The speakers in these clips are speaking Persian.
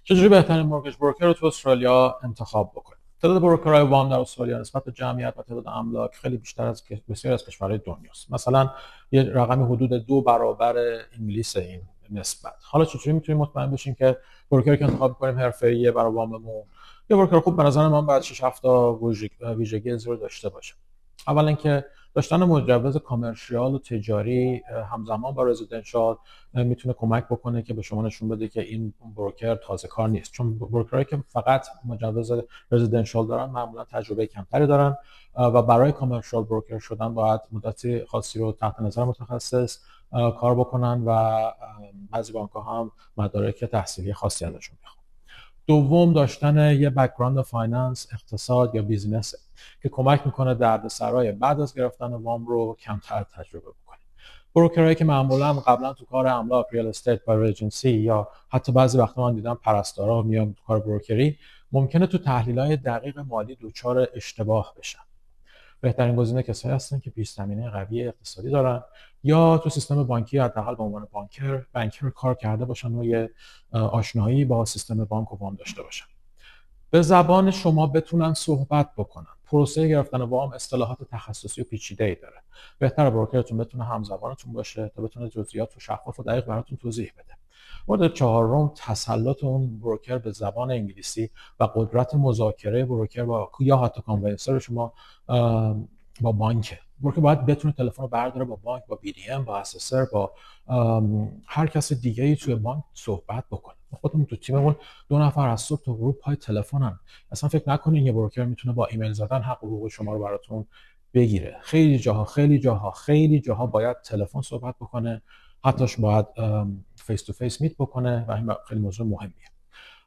چجوری بهترین مورگیج بروکر رو تو استرالیا انتخاب بکنید؟ تعداد بروکرهای وام در استرالیا نسبت به جمعیت و تعداد املاک خیلی بیشتر از بسیاری از کشورهای دنیاست. مثلا یه رقمی حدود 2 برابر انگلیس این نسبت. حالا چجوری میتونیم مطمئن بشیم که بروکری که انتخاب کنیم حرفه‌ایه برای واممون؟ یه بروکر خوب به نظر من باید 6 7 تا ویژگی زیرو داشته باشه. اولا اینکه داشتن مجوز کامرشیال و تجاری همزمان با رزیدنشال میتونه کمک بکنه که به شما نشون بده که این بروکر تازه کار نیست، چون بروکرایی که فقط مجوز رزیدنشال دارن معمولا تجربه کمتری دارن و برای کامرشال بروکر شدن باید مدتی خاصی رو تحت نظر متخصص کار بکنن و بعضی بانک ها هم مدارک تحصیلی خاصی ازشون میخوان. دوم داشتن یه بک‌گراند فایننس، اقتصاد یا بیزینس که کمک میکنه دردسرای بعد از گرفتن وام رو کمتر تجربه بکنید. بروکرایی که معمولا قبلا تو کار املاک، ریال استیت و ایجنسی یا حتی بعضی وقتا من دیدم پرستارا میان تو کار بروکری، ممکنه تو تحلیل‌های دقیق مالی دچار اشتباه بشن. بهترین گزینه کسایی هستن که پیش‌زمینه قوی اقتصادی دارن یا تو سیستم بانکی حداقل به عنوان بانکر کار کرده باشن و یه آشنایی با سیستم بانک و وام داشته باشن. به زبان شما بتونن صحبت بکنن. پروسه گرفتن وام اصطلاحات تخصصی و پیچیده‌ای داره. بهتره بروکرتون بتونه همزبانتون باشه تا بتونه جزئیات رو شفاف و دقیق براتون توضیح بده. مورد چهارم تسلط اون بروکر به زبان انگلیسی و قدرت مذاکره بروکر با یا حتی کانونسر شما با بانک. بروکر باید بتونه تلفن رو برداره با بانک، با بی دی ام، با اسسر، با هر کس دیگه ای توی بانک صحبت بکنه. خودمون تو تیممون 2 نفر از صبح تا غروب پای تلفنن. اصلا فکر نکنین یه بروکر میتونه با ایمیل زدن حق و حقوق شما رو براتون بگیره. خیلی جاها باید تلفن صحبت بکنه، حتیش باید فیس تو فیس میت بکنه و این خیلی موضوع مهمیه.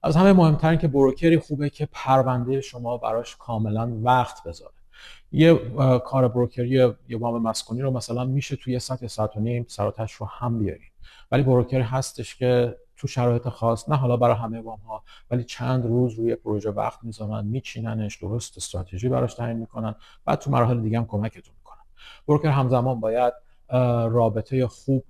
از همه مهمتر این که بروکری خوبه که پرونده شما براش کاملا وقت بذاره. یه کار بروکری یه وام مسکونی رو مثلا میشه توی یه ساعت یا ساعت و نیم سراتش رو هم بیاری، ولی بروکری هستش که تو شرایط خاص، نه حالا برای همه وام ها، ولی چند روز روی پروژه وقت میذارن، میچیننش، درست استراتژی براش تعیین میکنن، بعد تو مراحل دیگه هم کمکتون میکنن. بروکر همزمان باید رابطه خوب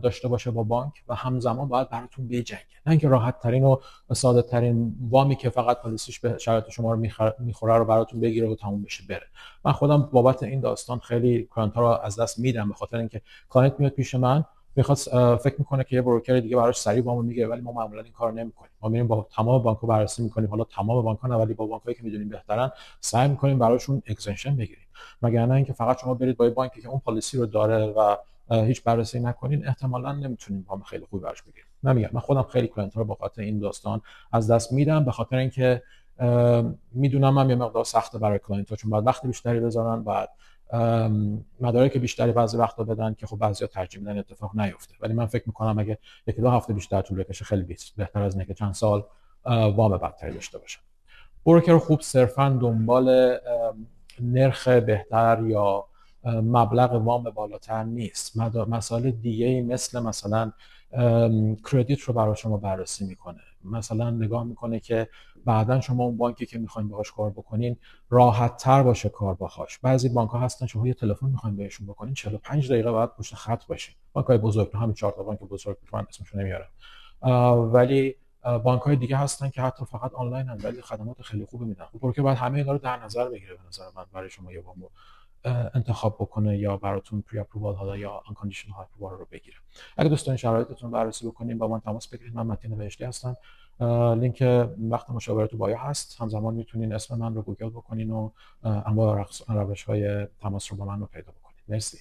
داشته باشه با بانک و همزمان باید براتون بجنگه، نه اینکه راحت ترین و ساده ترین وامی که فقط پالیسیش به شرایط شما رو میخوره رو براتون بگیره و تموم بشه بره. من خودم بابت این داستان خیلی کلاینت ها رو از دست میدم، به خاطر اینکه کلاینت میاد پیش من میخواد فکر میکنه که یه بروکر دیگه براش سریع وامو میگیره، ولی ما معمولا این کار نمیکنیم. ما میریم با تمام بانک‌ها بررسی میکنیم، حالا تمام بانک‌ها نه ولی با بانک‌هایی که میدونیم بهترن سعی میکنیم براشون اکستنشن بگیریم. مگر نه اینکه فقط شما برید با بانکی که اون پالیسی رو داره و هیچ بررسی نکنین، احتمالاً نمیتونیم وام خیلی خوبی براش بگیریم. نمیگم، من خودم خیلی کلاینت ها رو با خاطر این داستان از دست میدم، به خاطر اینکه میدونم من یه مقدار سخته برای کلاینت ها، چون باید وقت بیشتری بذارن، بعد مدارک بیشتری بعضی وقتا بدن که خب بعضیا ترجیح میدن اتفاق نیفته. ولی من فکر میکنم اگه 1-2 هفته بیشتر طول بکشه خیلی بهتر از اینه که چند سال وام بدتری داشته باشن. بروکر خوب صرفا دنبال نرخ بهتر یا مبلغ وام بالاتر نیست. مسائل دیگه مثلا کردیت رو برای شما بررسی میکنه. مثلا نگاه میکنه که بعدا شما اون بانکی که میخواین باهاش کار بکنین راحت تر باشه کار باهاش. بعضی بانک ها هستن شما یه تلفن میخواین بهشون بکنین 45 دقیقه بعد پشت خط باشین. بانک های بزرگ، همین 4 تا بانک بزرگ من اسمشون نمیارم، ولی بانک های دیگه هستن که حتی فقط آنلاین هم ولی خدمات خیلی خوبی میدن. بروکر باید همه اینا رو در نظر بگیره به نظر من برای شما یه وام انتخاب بکنه یا براتون پری اپرووال حالا یا انکاندیشنال اپرووال رو بگیره. اگه دوست دارین شرایطتون بررسی بکنین با من تماس بگیرید. من متین بهشتی هستم. لینک وقت مشاوره تو بایو هست. همزمان میتونین اسم من رو گوگل بکنین و انواع روش های تماس رو با من رو پیدا بکنین. مرسی.